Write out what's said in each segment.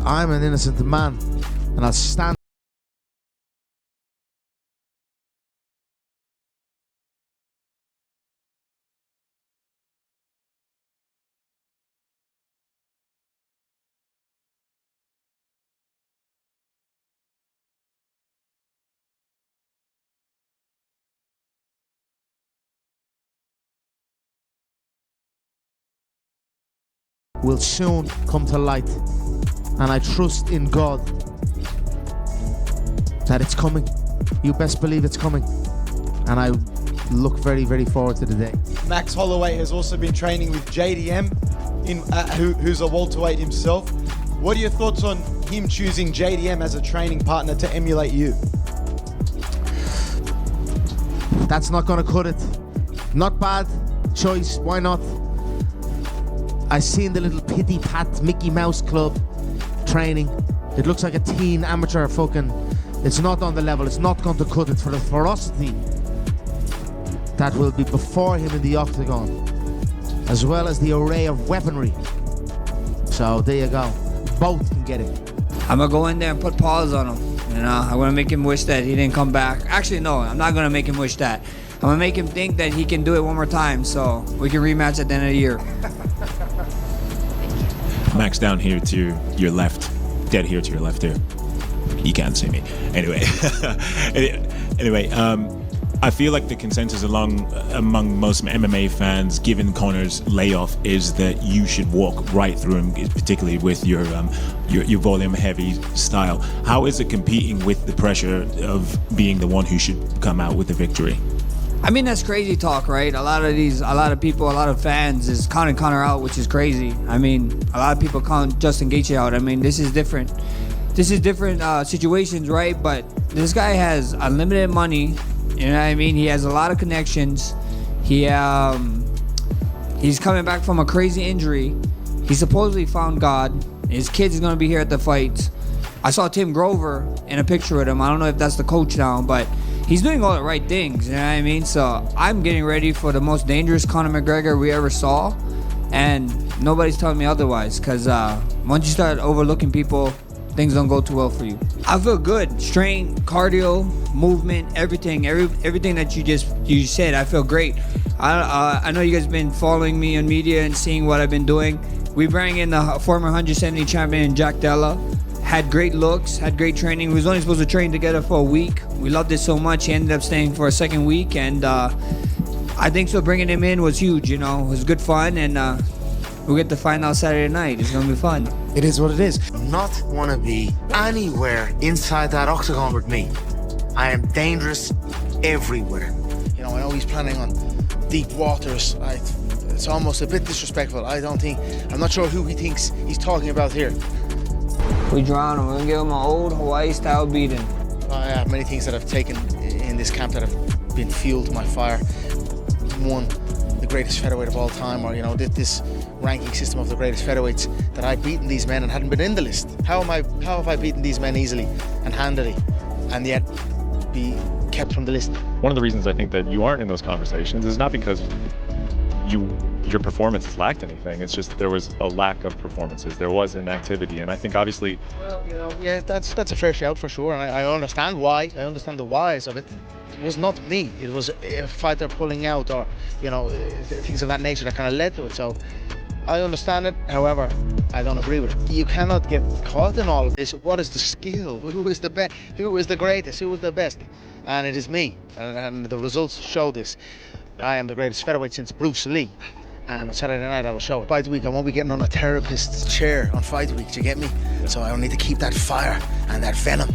I'm an innocent man, and I'll stand. Will soon come to light, and I trust in God that it's coming. You best believe it's coming, and I look very, very forward to the day. Max Holloway has also been training with JDM, who's a welterweight himself. What are your thoughts on him choosing JDM as a training partner to emulate you? That's not going to cut it. Not bad choice. Why not? I seen the little pity pat Mickey Mouse Club training. It looks like a teen amateur fucking. It's not on the level. It's not going to cut it for the ferocity that will be before him in the octagon, as well as the array of weaponry. So there you go. Both can get it. I'm gonna go in there and put paws on him. You know, I'm gonna make him wish that he didn't come back. Actually, no, I'm not gonna make him wish that. I'm gonna make him think that he can do it one more time, so we can rematch at the end of the year. Max, down here to your left, dead here to your left here. You can't see me. Anyway, I feel like the consensus among most MMA fans, given Conor's layoff, is that you should walk right through him, particularly with your volume heavy style. How is it competing with the pressure of being the one who should come out with the victory? I mean, that's crazy talk, right? A lot of people, a lot of fans is counting Conor out, which is crazy. I mean, a lot of people count Justin Gaethje out. I mean, this is different. This is different situations, right? But this guy has unlimited money. You know what I mean? He has a lot of connections. He's coming back from a crazy injury. He supposedly found God. His kid's gonna be here at the fights. I saw Tim Grover in a picture with him. I don't know if that's the coach now, but he's doing all the right things, you know what I mean? So I'm getting ready for the most dangerous Conor McGregor we ever saw, and nobody's telling me otherwise, because once you start overlooking people, things don't go too well for you. I feel good. Strength, cardio, movement, everything that you said, I feel great. I know you guys have been following me on media and seeing what I've been doing. We bring in the former 170 champion Jack Della. Had great looks, had great training. We was only supposed to train together for a week. We loved it so much, he ended up staying for a second week, and I think so bringing him in was huge, you know. It was good fun, and we'll get to find out Saturday night. It's gonna be fun. It is what it is. Not want to be anywhere inside that octagon with me. I am dangerous everywhere. You know, I know he's planning on deep waters. It's almost a bit disrespectful. I'm not sure who he thinks he's talking about here. We drown him. We're gonna give him an old Hawaii style beating. I have many things that I've taken in this camp that have been fuel to my fire. One, the greatest featherweight of all time, or, you know, this ranking system of the greatest featherweights, that I'd beaten these men and hadn't been in the list. How have I beaten these men easily and handily, and yet be kept from the list? One of the reasons I think that you aren't in those conversations is not because your performances lacked anything. It's just there was a lack of performances. There was inactivity, and I think obviously. Well, you know, yeah, that's a fair shout for sure, and I understand why. I understand the whys of it. It was not me. It was a fighter pulling out, or, you know, things of that nature that kind of led to it. So I understand it. However, I don't agree with it. You cannot get caught in all of this. What is the skill? Who is the best? Who is the greatest? Who is the best? And it is me. And the results show this. I am the greatest featherweight since Bruce Lee. And on Saturday night I will show it. Fight week, I won't be getting on a therapist's chair on fight week, do you get me? So I need to keep that fire and that venom.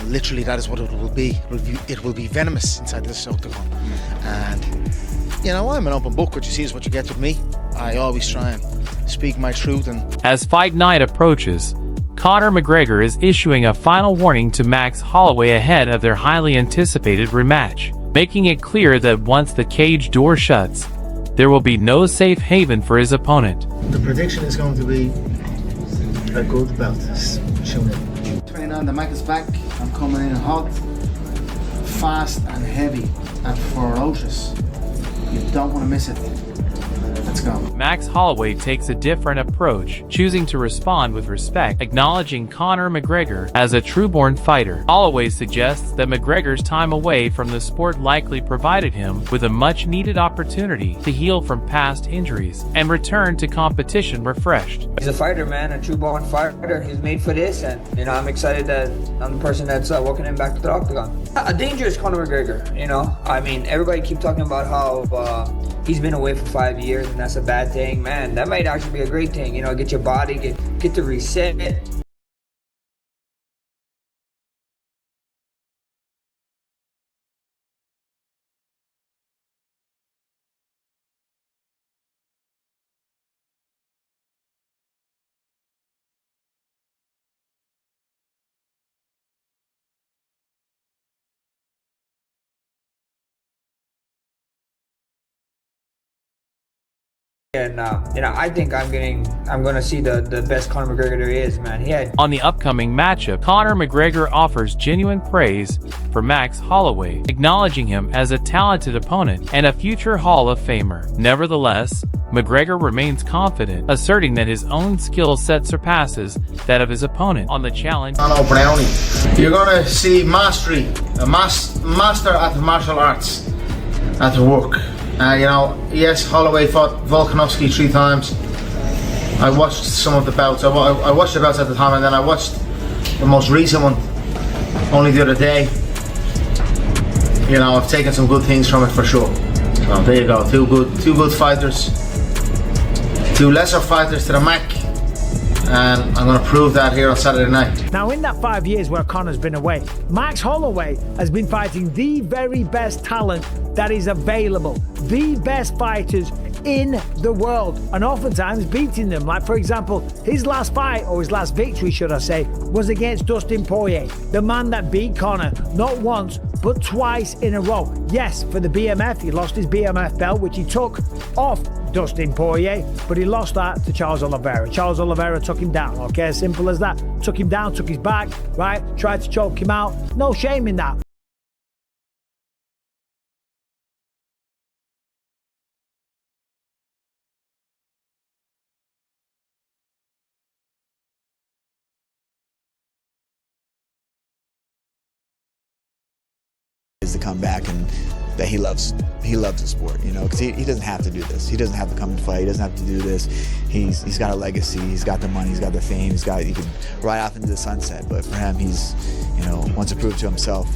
Literally, that is what it will be. It will be venomous inside this octagon. And, you know, I'm an open book. What you see is what you get with me. I always try and speak my truth. And as fight night approaches, Conor McGregor is issuing a final warning to Max Holloway ahead of their highly anticipated rematch, making it clear that once the cage door shuts, there will be no safe haven for his opponent. the prediction is going to be a good bout. Tune in. 29, the Mac is back. I'm coming in hot, fast and heavy and ferocious. You don't want to miss it. Let's go. Max Holloway takes a different approach, choosing to respond with respect, acknowledging Conor McGregor as a true-born fighter. Holloway suggests that McGregor's time away from the sport likely provided him with a much-needed opportunity to heal from past injuries and return to competition refreshed. He's a fighter, man, a true-born fighter. He's made for this, and I'm excited that I'm the person that's welcoming him back to the octagon. A dangerous Conor McGregor, I mean, everybody keep talking about how he's been away for 5 years and that's a bad thing. Man, that might actually be a great thing. Get your body, get to reset. And I think I'm gonna see the best Conor McGregor there is, man. On the upcoming matchup, Conor McGregor offers genuine praise for Max Holloway, acknowledging him as a talented opponent and a future Hall of Famer. Nevertheless, McGregor remains confident, asserting that his own skill set surpasses that of his opponent on the challenge. Hello, Brownie. You're gonna see mastery, a master at martial arts at work. Yes, Holloway fought Volkanovski 3 times. I watched some of the bouts. I watched the bouts at the time, and then I watched the most recent one only the other day. I've taken some good things from it for sure. So there you go, two good fighters, 2 lesser fighters to the Mac. And I'm going to prove that here on Saturday night. Now, in that 5 years where Conor's been away, Max Holloway has been fighting the very best talent that is available, the best fighters in the world, and oftentimes beating them. Like, for example, his last fight, or his last victory, should I say, was against Dustin Poirier, the man that beat Conor not once, but twice in a row. Yes, for the BMF, he lost his BMF belt, which he took off Dustin Poirier, but he lost that to Charles Oliveira. Charles Oliveira took him down, okay? As simple as that. Took him down, took his back, right? Tried to choke him out. No shame in that. Is to come back and that he loves the sport, because he doesn't have to do this. He doesn't have to come and fight. He doesn't have to do this. He's got a legacy. He's got the money. He's got the fame. He can ride off into the sunset. But for him, he's wants to prove to himself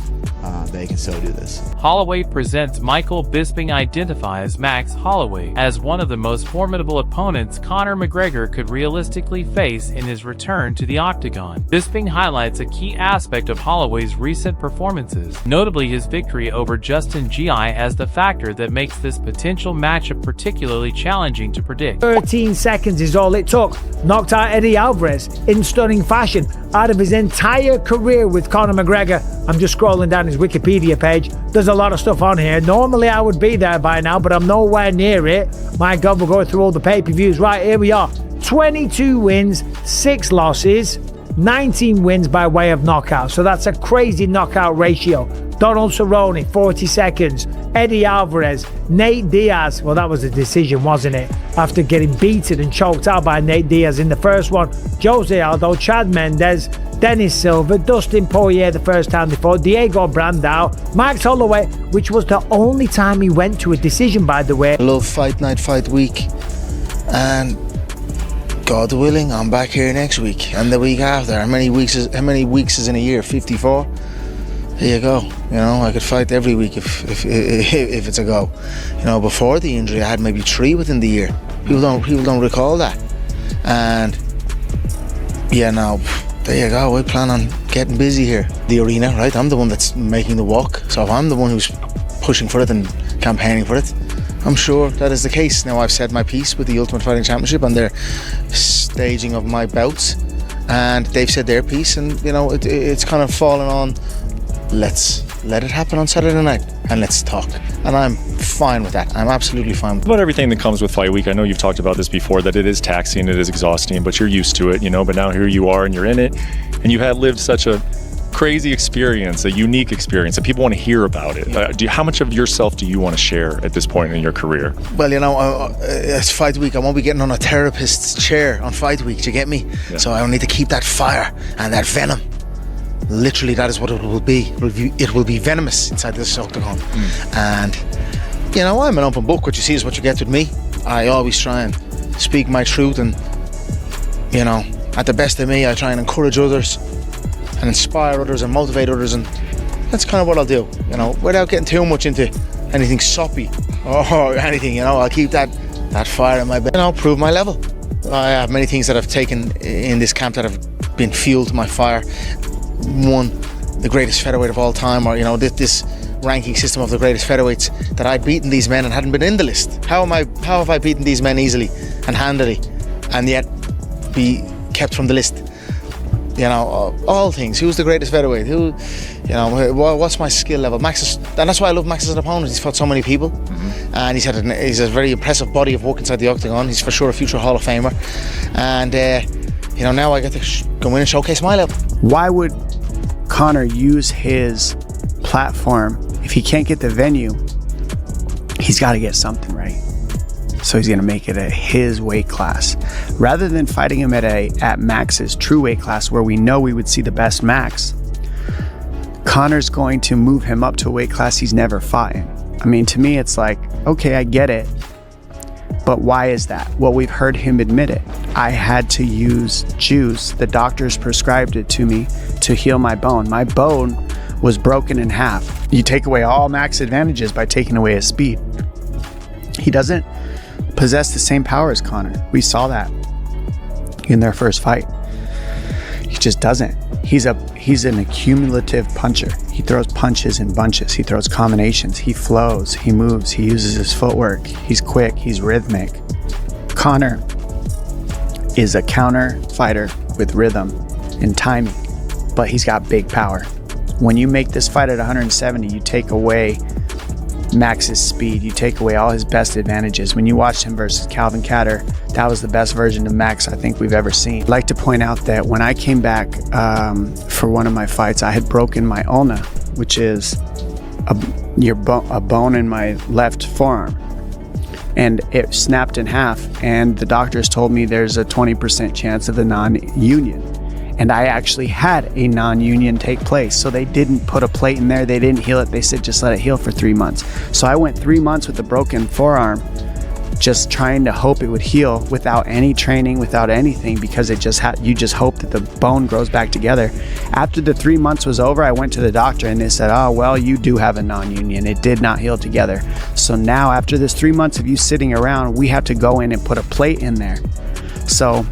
that he can still do this. Holloway presents Michael Bisping identifies Max Holloway as one of the most formidable opponents Conor McGregor could realistically face in his return to the octagon. Bisping highlights a key aspect of Holloway's recent performances, notably his victory over Justin Gi as the factor that makes this potential matchup particularly challenging to predict. 13 seconds is all it took. Knocked out Eddie Alvarez in stunning fashion out of his entire career with Conor McGregor. I'm just scrolling down his Wikipedia page. There's a lot of stuff on here. Normally I would be there by now, but I'm nowhere near it. My God, we're going through all the pay-per-views. Right, here we are. 22 wins, 6 losses, 19 wins by way of knockout. So that's a crazy knockout ratio. Donald Cerrone, 40 seconds. Eddie Alvarez, Nate Diaz. Well, that was a decision, wasn't it? After getting beaten and choked out by Nate Diaz in the first one. Jose Aldo, Chad Mendes, Dennis Silva, Dustin Poirier the first time they fought, Diego Brandao, Max Holloway, which was the only time he went to a decision, by the way. I love fight night, fight week. And God willing, I'm back here next week and the week after. How many weeks is in a year? 54. There you go. I could fight every week if it's a go. Before the injury, I had maybe 3 within the year. People don't recall that. And yeah, now there you go. I plan on getting busy here. The arena, right? I'm the one that's making the walk. So if I'm the one who's pushing for it and campaigning for it, I'm sure that is the case. Now I've said my piece with the Ultimate Fighting Championship and their staging of my bouts, and they've said their piece, and it's kind of fallen on. Let's let it happen on Saturday night and let's talk. And I'm fine with that. I'm absolutely fine with that. About everything that comes with fight week. I know you've talked about this before, that it is taxing, it is exhausting, but you're used to it, But now here you are and you're in it, and you had lived such a crazy experience, a unique experience that people want to hear about it. How much of yourself do you want to share at this point in your career? Well, it's fight week. I won't be getting on a therapist's chair on fight week. Do you get me? Yeah. So I need to keep that fire and that venom. Literally, that is what it will be. It will be venomous inside this octagon. And I'm an open book. What you see is what you get with me. I always try and speak my truth, and at the best of me, I try and encourage others and inspire others and motivate others, and that's kind of what I'll do, without getting too much into anything soppy or anything. I'll keep that fire in my belly, and I'll prove my level. I have many things that I've taken in this camp that have been fuel to my fire. One, the greatest featherweight of all time, or this ranking system of the greatest featherweights, that I'd beaten these men and hadn't been in the list. How have I beaten these men easily and handily, and yet be kept from the list? All things. Who's the greatest featherweight? What's my skill level? Max and that's why I love Max as an opponent. He's fought so many people, and he's a very impressive body of work inside the octagon. He's for sure a future Hall of Famer, and now I get to go in and showcase my level. Why would Conor use his platform if he can't get the venue? He's got to get something right. So he's going to make it at his weight class. Rather than fighting him at Max's true weight class, where we know we would see the best Max, Conor's going to move him up to a weight class he's never fought in. I mean, to me, it's like, okay, I get it. But why is that? Well, we've heard him admit it. I had to use juice. The doctors prescribed it to me to heal my bone. My bone was broken in half. You take away all Max's advantages by taking away his speed. He doesn't possess the same power as Conor. We saw that in their first fight. He just doesn't. He's an accumulative puncher. He throws punches in bunches. He throws combinations. He flows. He moves. He uses his footwork. He's quick. He's rhythmic. Conor is a counter fighter with rhythm and timing, but he's got big power. When you make this fight at 170, you take away Max's speed. You take away all his best advantages. When you watched him versus Calvin Kattar, that was the best version of Max I think we've ever seen. I'd like to point out that when I came back for one of my fights, I had broken my ulna, which is a bone in my left forearm, and it snapped in half, and the doctors told me there's a 20% chance of a non-union. And I actually had a non-union take place. So they didn't put a plate in there. They didn't heal it. They said, just let it heal for 3 months. So I went 3 months with a broken forearm, just trying to hope it would heal without any training, without anything, because it just you just hope that the bone grows back together. After the 3 months was over, I went to the doctor and they said, oh, well, you do have a non-union. It did not heal together. So now after this 3 months of you sitting around, we have to go in and put a plate in there. So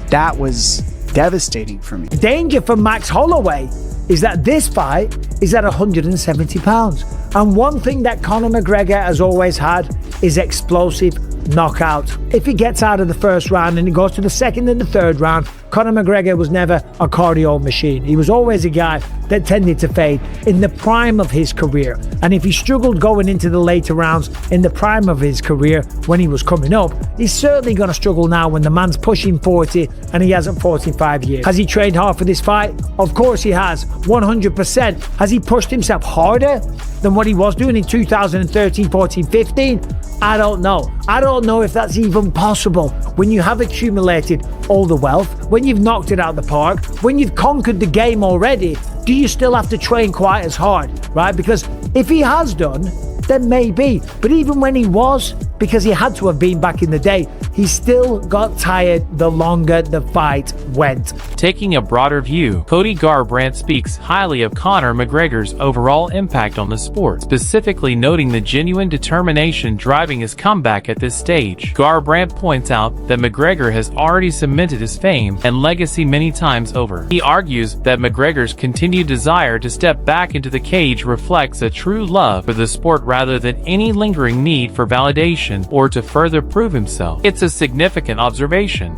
that was devastating for me. The danger for Max Holloway is that this fight is at 170 pounds. And one thing that Conor McGregor has always had is explosive knockout. If he gets out of the first round and he goes to the second and the third round, Conor McGregor was never a cardio machine. He was always a guy that tended to fade in the prime of his career. And if he struggled going into the later rounds in the prime of his career when he was coming up, he's certainly going to struggle now when the man's pushing 40 and he hasn't fought in 5 years. Has he trained hard for this fight? Of course he has, 100%. Has he pushed himself harder than what he was doing in 2013, 14, 15? I don't know. I don't know if that's even possible when you have accumulated all the wealth, when you've knocked it out of the park, when you've conquered the game already. Do you still have to train quite as hard, right? Because if he has done, then maybe. But even when he was, because he had to have been back in the day, he still got tired the longer the fight went. Taking a broader view, Cody Garbrandt speaks highly of Conor McGregor's overall impact on the sport, specifically noting the genuine determination driving his comeback at this stage. Garbrandt points out that McGregor has already cemented his fame and legacy many times over. He argues that McGregor's continued desire to step back into the cage reflects a true love for the sport rather than any lingering need for validation or to further prove himself. It's a significant observation.